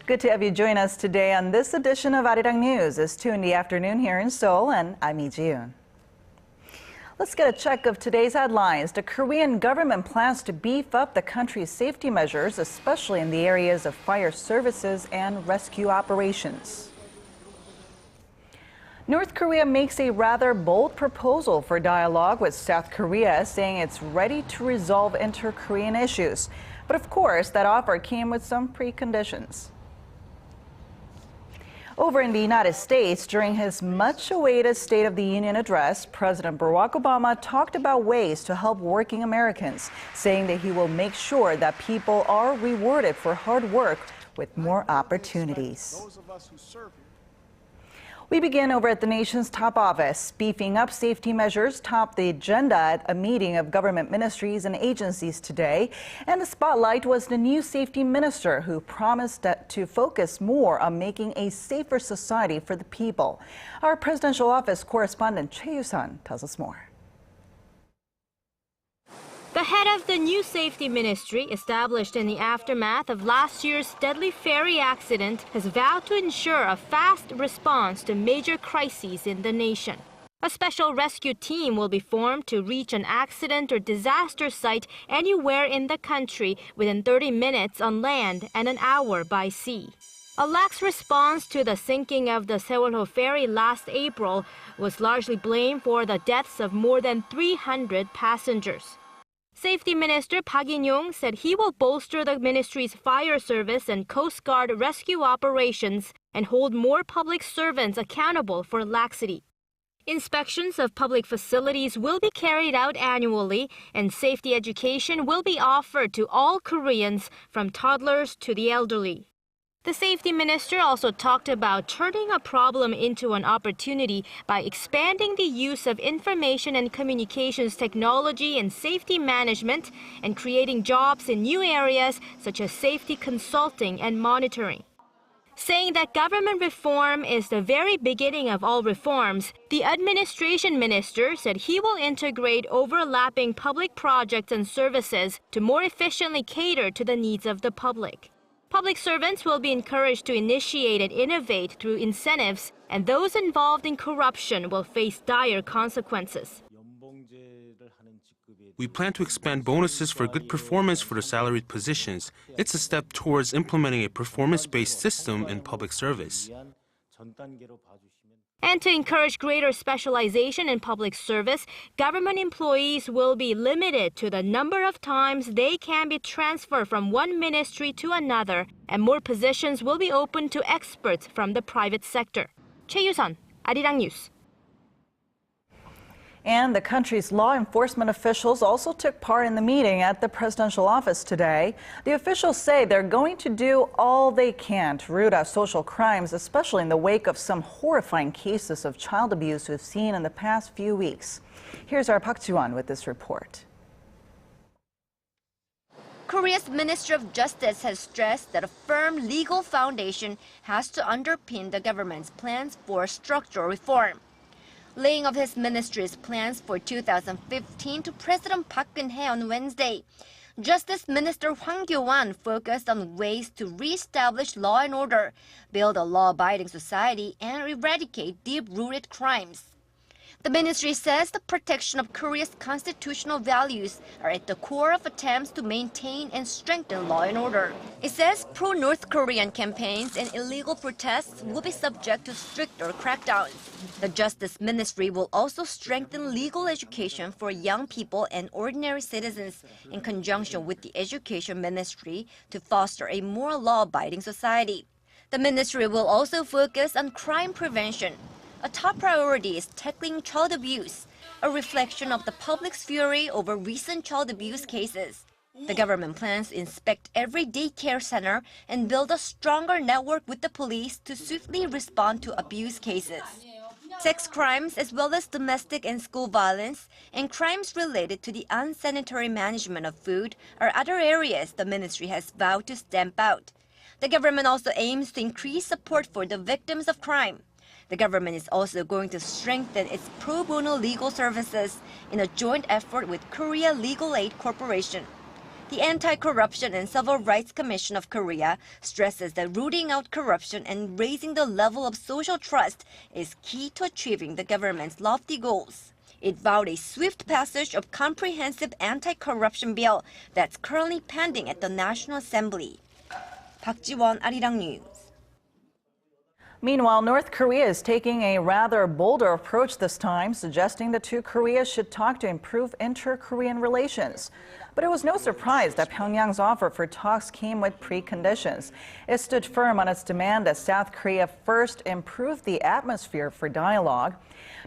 Good to have you join us today on this edition of ARIRANG News. It's 2 in the afternoon here in Seoul, and I'm Lee Ji-yoon. Let's get a check of today's headlines. The Korean government plans to beef up the country's safety measures, especially in the areas of fire services and rescue operations. North Korea makes a rather bold proposal for dialogue with South Korea, saying it's ready to resolve inter-Korean issues. But of course, that offer came with some preconditions. Over in the United States, during his much-awaited State of the Union address, President Barack Obama talked about ways to help working Americans, saying that he will make sure that people are rewarded for hard work with more opportunities. We begin over at the nation's top office. Beefing up safety measures topped the agenda at a meeting of government ministries and agencies today. And the spotlight was the new safety minister, who promised to focus more on making a safer society for the people. Our presidential office correspondent Choi Yoo-sun tells us more. The head of the new safety ministry, established in the aftermath of last year's deadly ferry accident, has vowed to ensure a fast response to major crises in the nation. A special rescue team will be formed to reach an accident or disaster site anywhere in the country within 30 minutes on land and an hour by sea. A lax response to the sinking of the Sewol-ho ferry last April was largely blamed for the deaths of more than 300 passengers. Safety Minister Park In-young said he will bolster the ministry's fire service and Coast Guard rescue operations and hold more public servants accountable for laxity. Inspections of public facilities will be carried out annually, and safety education will be offered to all Koreans, from toddlers to the elderly. The safety minister also talked about turning a problem into an opportunity by expanding the use of information and communications technology in safety management and creating jobs in new areas such as safety consulting and monitoring. Saying that government reform is the very beginning of all reforms, the administration minister said he will integrate overlapping public projects and services to more efficiently cater to the needs of the public. Public servants will be encouraged to initiate and innovate through incentives, and those involved in corruption will face dire consequences. We plan to expand bonuses for good performance for the salaried positions. It's a step towards implementing a performance-based system in public service. And to encourage greater specialization in public service, government employees will be limited to the number of times they can be transferred from one ministry to another, and more positions will be open to experts from the private sector. Choi Yoo-sun, ARIRANG News. And the country's law enforcement officials also took part in the meeting at the presidential office today. The officials say they're going to do all they can to root out social crimes, especially in the wake of some horrifying cases of child abuse we've seen in the past few weeks. Here's our Park Ji-won with this report. Korea's Ministry of Justice has stressed that a firm legal foundation has to underpin the government's plans for structural reform. Laying of his ministry's plans for 2015 to President Park Geun-hye on Wednesday, Justice Minister Hwang Kyo-won focused on ways to re-establish law and order, build a law-abiding society, and eradicate deep-rooted crimes. The ministry says the protection of Korea's constitutional values are at the core of attempts to maintain and strengthen law and order. It says pro-North Korean campaigns and illegal protests will be subject to stricter crackdowns. The Justice Ministry will also strengthen legal education for young people and ordinary citizens in conjunction with the Education Ministry to foster a more law-abiding society. The ministry will also focus on crime prevention. A top priority is tackling child abuse, a reflection of the public's fury over recent child abuse cases. The government plans to inspect every daycare center and build a stronger network with the police to swiftly respond to abuse cases. Sex crimes, as well as domestic and school violence, and crimes related to the unsanitary management of food are other areas the ministry has vowed to stamp out. The government also aims to increase support for the victims of crime. The government is also going to strengthen its pro bono legal services in a joint effort with Korea Legal Aid Corporation. The Anti-Corruption and Civil Rights Commission of Korea stresses that rooting out corruption and raising the level of social trust is key to achieving the government's lofty goals. It vowed a swift passage of comprehensive anti-corruption bill that's currently pending at the National Assembly. Park Ji-won, ARIRANG News. Meanwhile, North Korea is taking a rather bolder approach this time, suggesting the two Koreas should talk to improve inter-Korean relations. But it was no surprise that Pyongyang's offer for talks came with preconditions. It stood firm on its demand that South Korea first improve the atmosphere for dialogue.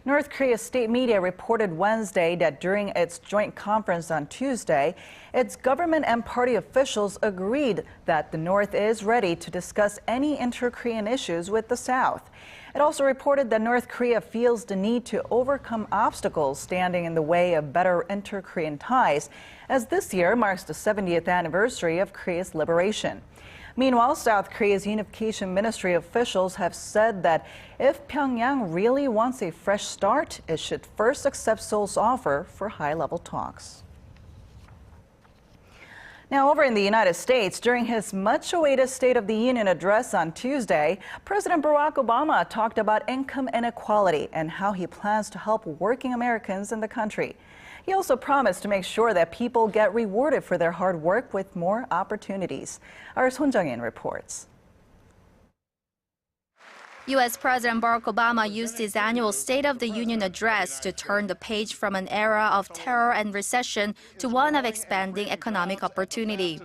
North Korea's state media reported Wednesday that during its joint conference on Tuesday, its government and party officials agreed that the North is ready to discuss any inter-Korean issues with the South. It also reported that North Korea feels the need to overcome obstacles standing in the way of better inter-Korean ties, as this year marks the 70th anniversary of Korea's liberation. Meanwhile, South Korea's Unification Ministry officials have said that if Pyongyang really wants a fresh start, it should first accept Seoul's offer for high-level talks. Now, over in the United States, during his much-awaited State of the Union address on Tuesday, President Barack Obama talked about income inequality and how he plans to help working Americans in the country. He also promised to make sure that people get rewarded for their hard work with more opportunities. Our Son Jung-in reports. U.S. President Barack Obama used his annual State of the Union address to turn the page from an era of terror and recession to one of expanding economic opportunity.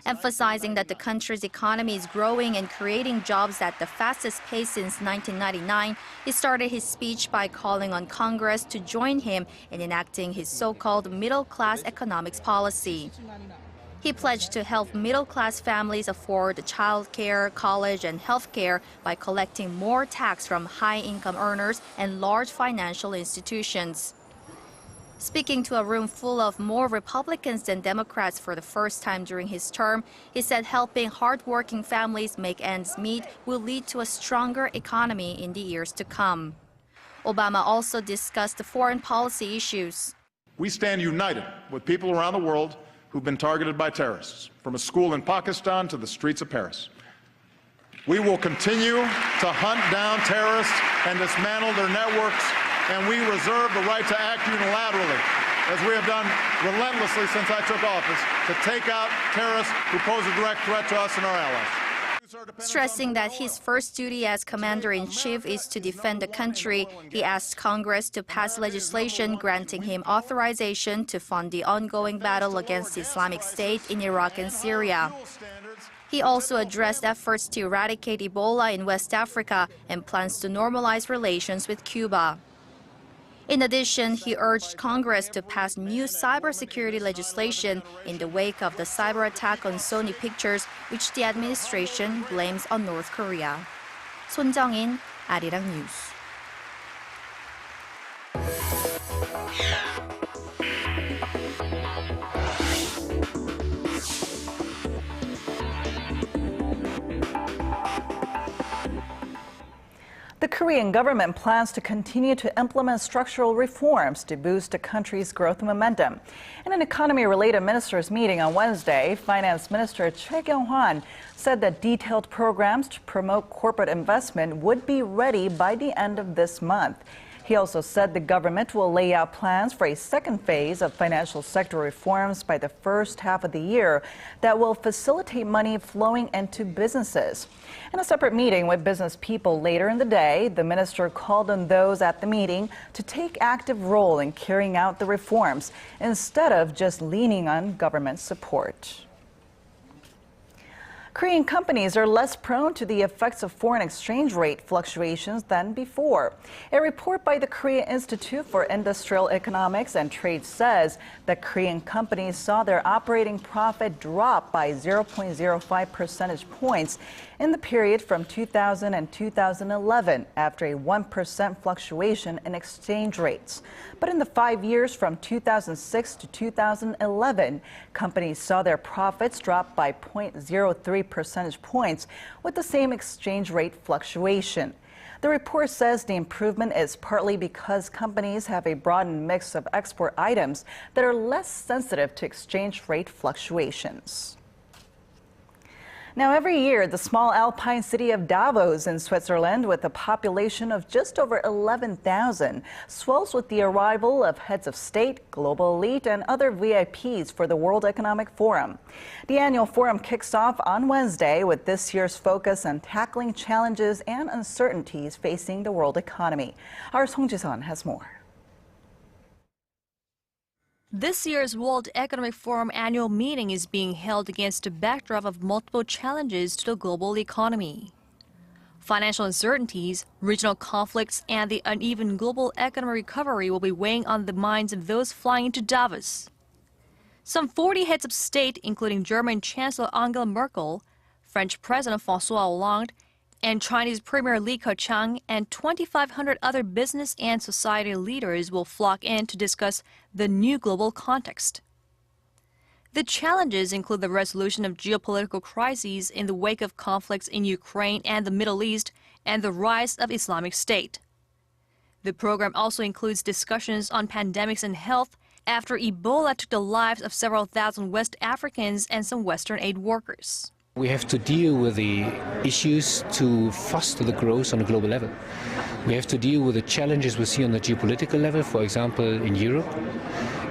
Emphasizing that the country's economy is growing and creating jobs at the fastest pace since 1999, he started his speech by calling on Congress to join him in enacting his so-called middle-class economics policy. He pledged to help middle-class families afford child care, college, and health care by collecting more tax from high-income earners and large financial institutions. Speaking to a room full of more Republicans than Democrats for the first time during his term, he said helping hard-working families make ends meet will lead to a stronger economy in the years to come. Obama also discussed the foreign policy issues. We stand united with people around the world who've been targeted by terrorists, from a school in Pakistan to the streets of Paris. We will continue to hunt down terrorists and dismantle their networks, and we reserve the right to act unilaterally, as we have done relentlessly since I took office, to take out terrorists who pose a direct threat to us and our allies. Stressing that his first duty as commander-in-chief is to defend the country, he asked Congress to pass legislation granting him authorization to fund the ongoing battle against Islamic State in Iraq and Syria. He also addressed efforts to eradicate Ebola in West Africa and plans to normalize relations with Cuba. In addition, he urged Congress to pass new cybersecurity legislation in the wake of the cyber attack on Sony Pictures, which the administration blames on North Korea. Son Jung-in, ARIRANG News. The Korean government plans to continue to implement structural reforms to boost the country's growth momentum. In an economy-related ministers' meeting on Wednesday, Finance Minister Choi Kyung-hwan said that detailed programs to promote corporate investment would be ready by the end of this month. He also said the government will lay out plans for a second phase of financial sector reforms by the first half of the year that will facilitate money flowing into businesses. In a separate meeting with business people later in the day, the minister called on those at the meeting to take active role in carrying out the reforms instead of just leaning on government support. Korean companies are less prone to the effects of foreign exchange rate fluctuations than before. A report by the Korea Institute for Industrial Economics and Trade says that Korean companies saw their operating profit drop by 0.05 percentage points in the period from 2000 and 2011 after a 1% fluctuation in exchange rates. But in the 5 years from 2006 to 2011, companies saw their profits drop by 0.03 percentage points with the same exchange rate fluctuation. The report says the improvement is partly because companies have a broadened mix of export items that are less sensitive to exchange rate fluctuations. Now, every year, the small alpine city of Davos in Switzerland, with a population of just over 11,000, swells with the arrival of heads of state, global elite, and other VIPs for the World Economic Forum. The annual forum kicks off on Wednesday with this year's focus on tackling challenges and uncertainties facing the world economy. Our Song Ji-sun has more. This year's World Economic Forum annual meeting is being held against a backdrop of multiple challenges to the global economy. Financial uncertainties, regional conflicts, and the uneven global economic recovery will be weighing on the minds of those flying into Davos. Some 40 heads of state, including German Chancellor Angela Merkel, French President François Hollande, and Chinese Premier Li Keqiang and 2,500 other business and society leaders will flock in to discuss the new global context. The challenges include the resolution of geopolitical crises in the wake of conflicts in Ukraine and the Middle East and the rise of Islamic State. The program also includes discussions on pandemics and health after Ebola took the lives of several thousand West Africans and some Western aid workers. We have to deal with the issues to foster the growth on a global level. We have to deal with the challenges we see on the geopolitical level, for example, in Europe,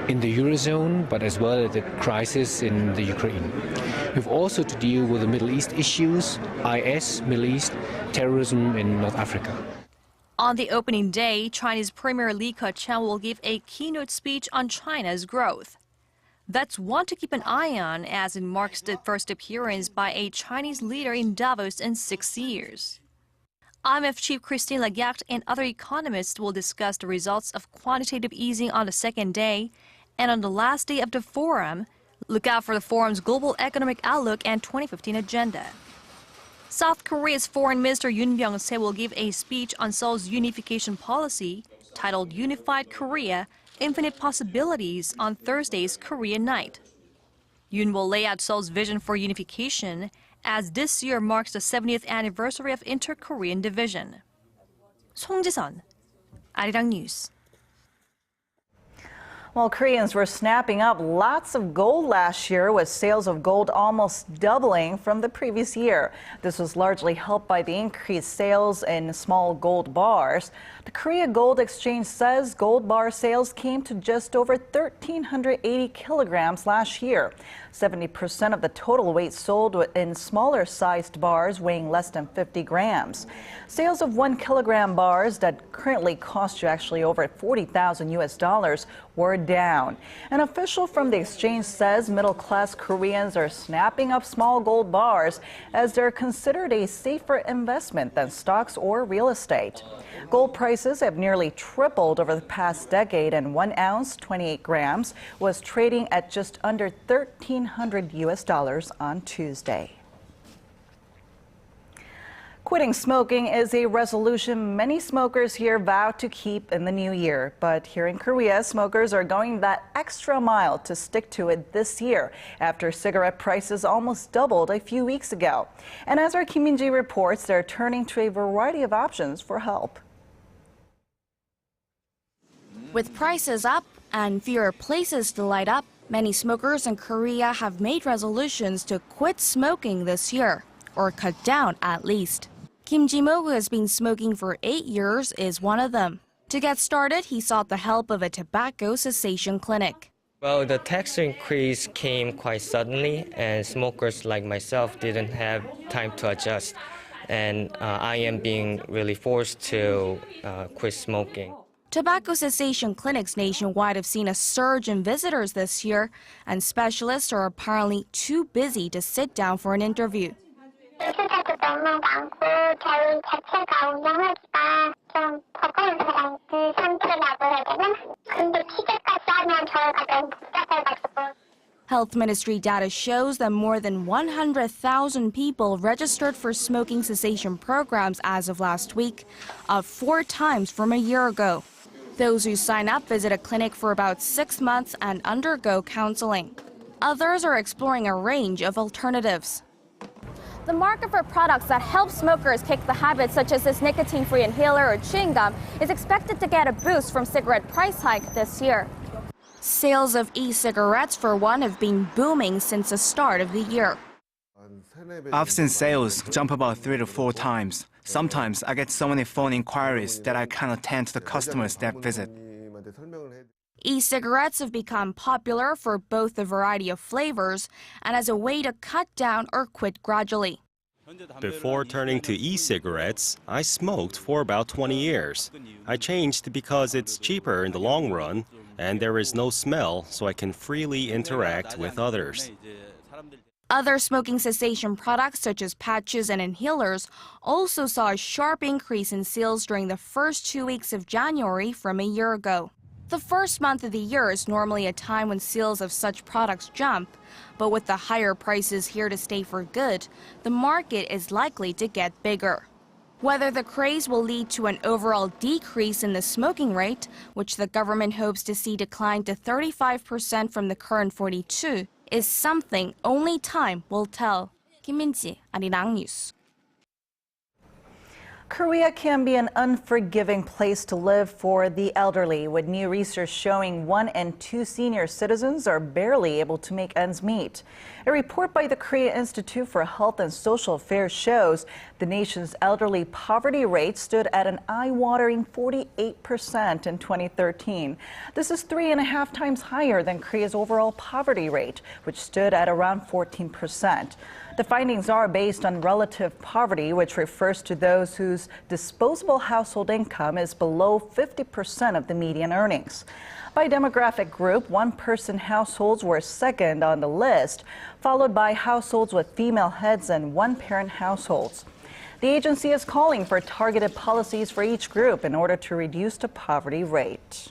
in the Eurozone, but as well as the crisis in the Ukraine. We have also to deal with the Middle East issues, IS, Middle East, terrorism in North Africa. On the opening day, Chinese Premier Li Keqiang will give a keynote speech on China's growth. That's one to keep an eye on, as it marks the first appearance by a Chinese leader in Davos in 6 years. IMF Chief Christine Lagarde and other economists will discuss the results of quantitative easing on the second day, and on the last day of the forum, look out for the forum's global economic outlook and 2015 agenda. South Korea's Foreign Minister Yoon Byung-se will give a speech on Seoul's unification policy, titled Unified Korea, Infinite Possibilities, on Thursday's Korea Night. Yoon will lay out Seoul's vision for unification, as this year marks the 70th anniversary of Inter-Korean division. Song Ji-sun, ARIRANG News. Well, Koreans were snapping up lots of gold last year, with sales of gold almost doubling from the previous year. This was largely helped by the increased sales in small gold bars. The Korea Gold Exchange says gold bar sales came to just over 1,380 kilograms last year. 70% of the total weight sold in smaller sized bars weighing less than 50 grams. Sales of 1 kilogram bars that currently cost you actually over $40,000 were down. An official from the exchange says middle-class Koreans are snapping up small gold bars as they're considered a safer investment than stocks or real estate. Gold prices have nearly tripled over the past decade, and 1 ounce, 28 grams, was trading at just under $1,300 on Tuesday. Quitting smoking is a resolution many smokers here vow to keep in the new year. But here in Korea, smokers are going that extra mile to stick to it this year after cigarette prices almost doubled a few weeks ago. And as our Kim Min-ji reports, they're turning to a variety of options for help. With prices up and fewer places to light up, many smokers in Korea have made resolutions to quit smoking this year, or cut down at least. Kim Ji-mo, who has been smoking for 8 years, is one of them. To get started, he sought the help of a tobacco cessation clinic. Well, the tax increase came quite suddenly, and smokers like myself didn't have time to adjust. And I am being really forced to quit smoking. Tobacco cessation clinics nationwide have seen a surge in visitors this year, and specialists are apparently too busy to sit down for an interview. Health Ministry data shows that more than 100,000 people registered for smoking cessation programs as of last week, up 4 times from a year ago. Those who sign up visit a clinic for about 6 months and undergo counseling. Others are exploring a range of alternatives. The market for products that help smokers kick the habit, such as this nicotine-free inhaler or chewing gum, is expected to get a boost from cigarette price hike this year. Sales of e-cigarettes, for one, have been booming since the start of the year. I've seen sales jump about 3 to 4 times. Sometimes I get so many phone inquiries that I can't attend to the customers that visit. E-cigarettes have become popular for both a variety of flavors and as a way to cut down or quit gradually. Before turning to e-cigarettes, I smoked for about 20 years. I changed because it's cheaper in the long run, and there is no smell, so I can freely interact with others. Other smoking cessation products, such as patches and inhalers, also saw a sharp increase in sales during the first 2 weeks of January from a year ago. The first month of the year is normally a time when sales of such products jump, but with the higher prices here to stay for good, the market is likely to get bigger. Whether the craze will lead to an overall decrease in the smoking rate, which the government hopes to see decline to 35% from the current 42%, is something only time will tell. Kim Min-ji, ARIRANG News. Korea can be an unforgiving place to live for the elderly, with new research showing 1 in 2 senior citizens are barely able to make ends meet. A report by the Korea Institute for Health and Social Affairs shows the nation's elderly poverty rate stood at an eye-watering 48% in 2013. This is 3.5 times higher than Korea's overall poverty rate, which stood at around 14%. The findings are based on relative poverty, which refers to those whose disposable household income is below 50% of the median earnings. By demographic group, one-person households were second on the list, followed by households with female heads and one-parent households. The agency is calling for targeted policies for each group in order to reduce the poverty rate.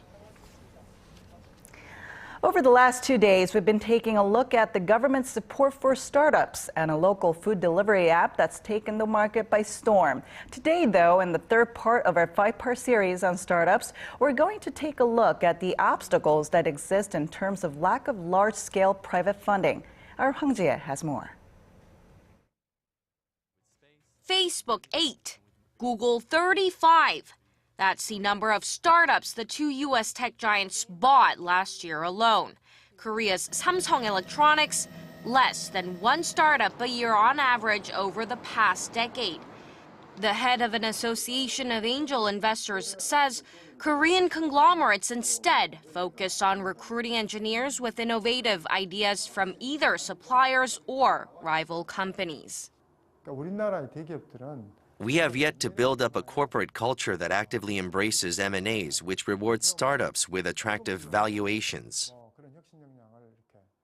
Over the last 2 days, we've been taking a look at the government's support for startups and a local food delivery app that's taken the market by storm. Today, though, in the third part of our 5-part series on startups, we're going to take a look at the obstacles that exist in terms of lack of large-scale private funding. Our Hwang Ji-hye has more. Facebook 8, Google 35. That's the number of startups the 2 U.S. tech giants bought last year alone. Korea's Samsung Electronics, less than 1 startup a year on average over the past decade. The head of an association of angel investors says Korean conglomerates instead focus on recruiting engineers with innovative ideas from either suppliers or rival companies. We have yet to build up a corporate culture that actively embraces M&As, which rewards startups with attractive valuations.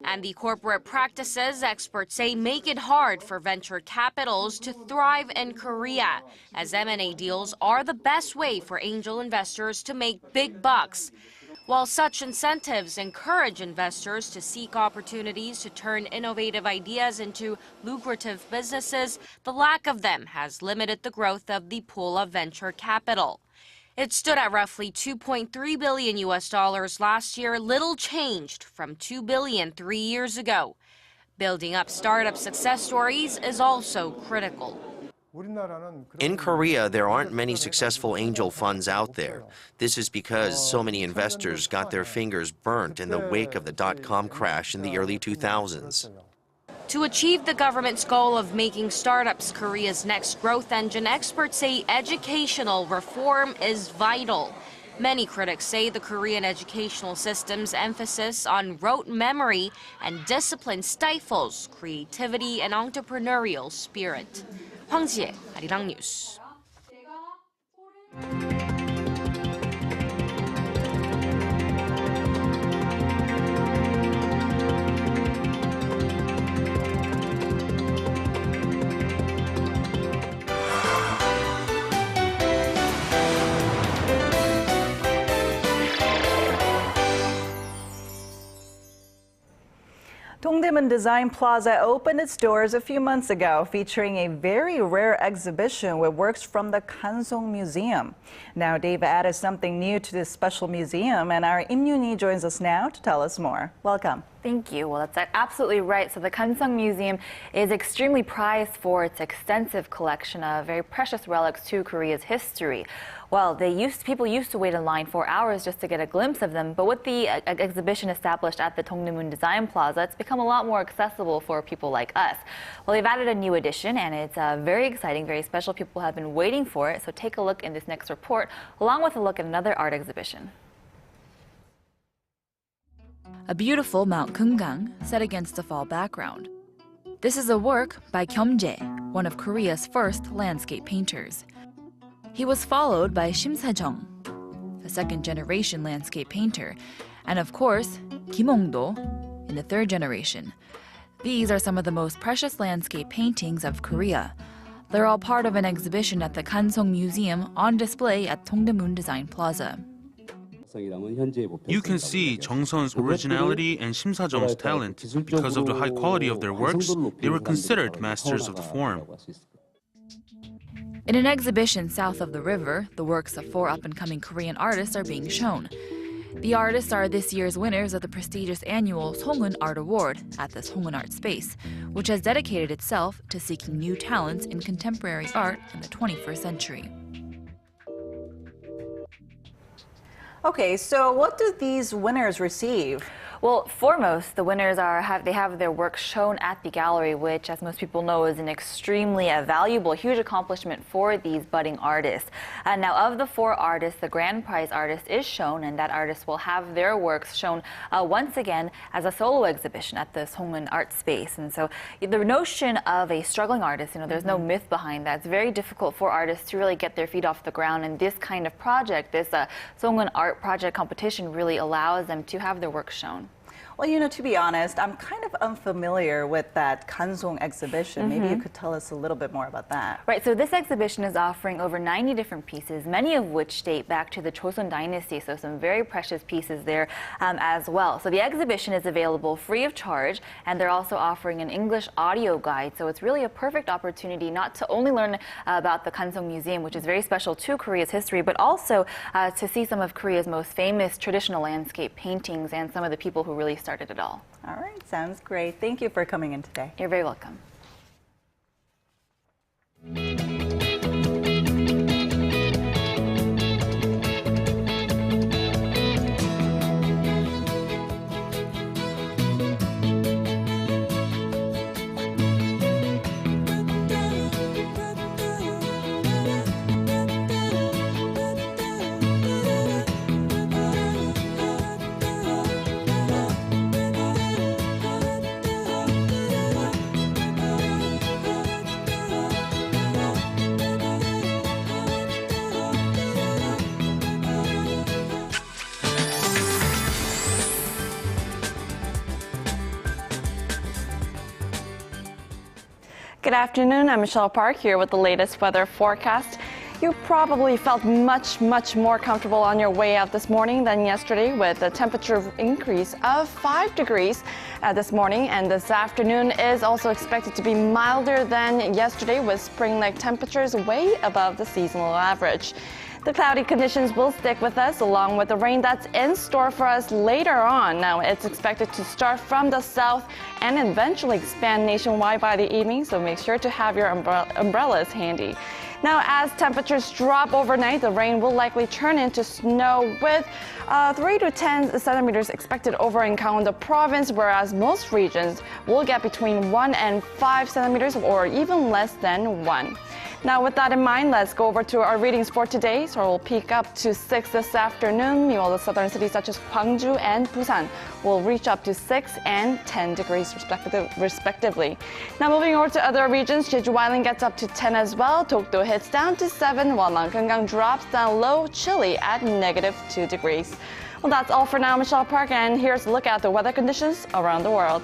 And the corporate practices, experts say, make it hard for venture capitals to thrive in Korea, as M&A deals are the best way for angel investors to make big bucks. While such incentives encourage investors to seek opportunities to turn innovative ideas into lucrative businesses, the lack of them has limited the growth of the pool of venture capital. It stood at roughly $2.3 billion last year, little changed from $2 billion 3 years ago. Building up startup success stories is also critical. In Korea, there aren't many successful angel funds out there. This is because so many investors got their fingers burnt in the wake of the dot-com crash in the early 2000s. To achieve the government's goal of making startups Korea's next growth engine, experts say educational reform is vital. Many critics say the Korean educational system's emphasis on rote memory and discipline stifles creativity and entrepreneurial spirit. Hwang Ji-hye, ARIRANG News. Dongdaemun Design Plaza opened its doors a few months ago, featuring a very rare exhibition with works from the Kansong Museum. Now, they've added something new to this special museum, and our Im Yoon-hee joins us now to tell us more. Welcome. Thank you. Well, that's absolutely right. So the Kansong Museum is extremely prized for its extensive collection of very precious relics to Korea's history. Well, people used to wait in line for hours just to get a glimpse of them, but with the exhibition established at the Dongdaemun Design Plaza, it's become a lot more accessible for people like us. Well, they've added a new edition, and it's very exciting, very special. People have been waiting for it, so take a look in this next report, along with a look at another art exhibition. A beautiful Mount Kumgang set against a fall background. This is a work by Kyum Jae, one of Korea's first landscape painters. He was followed by Shim Se-jung, a second-generation landscape painter, and of course, Kim Hong-do in the third generation. These are some of the most precious landscape paintings of Korea. They're all part of an exhibition at the Kansong Museum on display at Dongdaemun Design Plaza. You can see Jung Sun's originality and Shim Se-jung's talent. Because of the high quality of their works, they were considered masters of the form. In an exhibition south of the river, the works of 4 up-and-coming Korean artists are being shown. The artists are this year's winners of the prestigious annual Songun Art Award at the Songun Art Space, which has dedicated itself to seeking new talents in contemporary art in the 21st century. Okay, so what do these winners receive? Well, foremost, the winners have their work shown at the gallery, which, as most people know, is an extremely valuable, huge accomplishment for these budding artists. Now, of the 4 artists, the grand prize artist is shown, and that artist will have their works shown once again as a solo exhibition at the Songun Art Space. And so, the notion of a struggling artist, there's no myth behind that. It's very difficult for artists to really get their feet off the ground, and this kind of project, this Songun Art Project competition, really allows them to have their work shown. Well, to be honest, I'm kind of unfamiliar with that Kansong exhibition. Maybe you could tell us a little bit more about that. Right, so this exhibition is offering over 90 different pieces, many of which date back to the Joseon Dynasty, so some very precious pieces there as well. So the exhibition is available free of charge, and they're also offering an English audio guide, so it's really a perfect opportunity not to only learn about the Kansong Museum, which is very special to Korea's history, but also to see some of Korea's most famous traditional landscape paintings and some of the people who really started it all. All right, sounds great. Thank you for coming in today. You're very welcome. Good afternoon, I'm Michelle Park here with the latest weather forecast. You probably felt much more comfortable on your way out this morning than yesterday, with a temperature increase of 5 degrees this morning, and this afternoon is also expected to be milder than yesterday, with spring-like temperatures way above the seasonal average. The cloudy conditions will stick with us, along with the rain that's in store for us later on. Now, it's expected to start from the south and eventually expand nationwide by the evening, so make sure to have your umbrellas handy. Now, as temperatures drop overnight, the rain will likely turn into snow, with 3 to 10 centimeters expected over in Gangwon province, whereas most regions will get between 1 and 5 centimeters or even less than 1. Now, with that in mind, let's go over to our readings for today. So we'll peak up to 6 this afternoon. Meanwhile, the southern cities such as Gwangju and Busan will reach up to 6 and 10 degrees respectively. Now, moving over to other regions, Jeju Island gets up to 10 as well. Dokdo hits down to 7, while Mangkeungang drops down low, chilly at -2 degrees. Well, that's all for now. Michelle Park, and here's a look at the weather conditions around the world.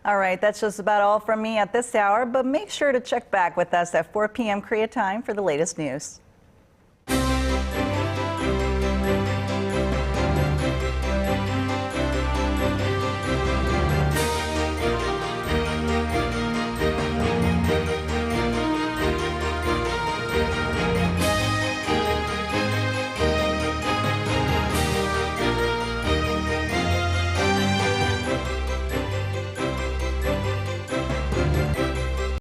All right, that's just about all from me at this hour, but make sure to check back with us at 4 p.m. Korea time for the latest news.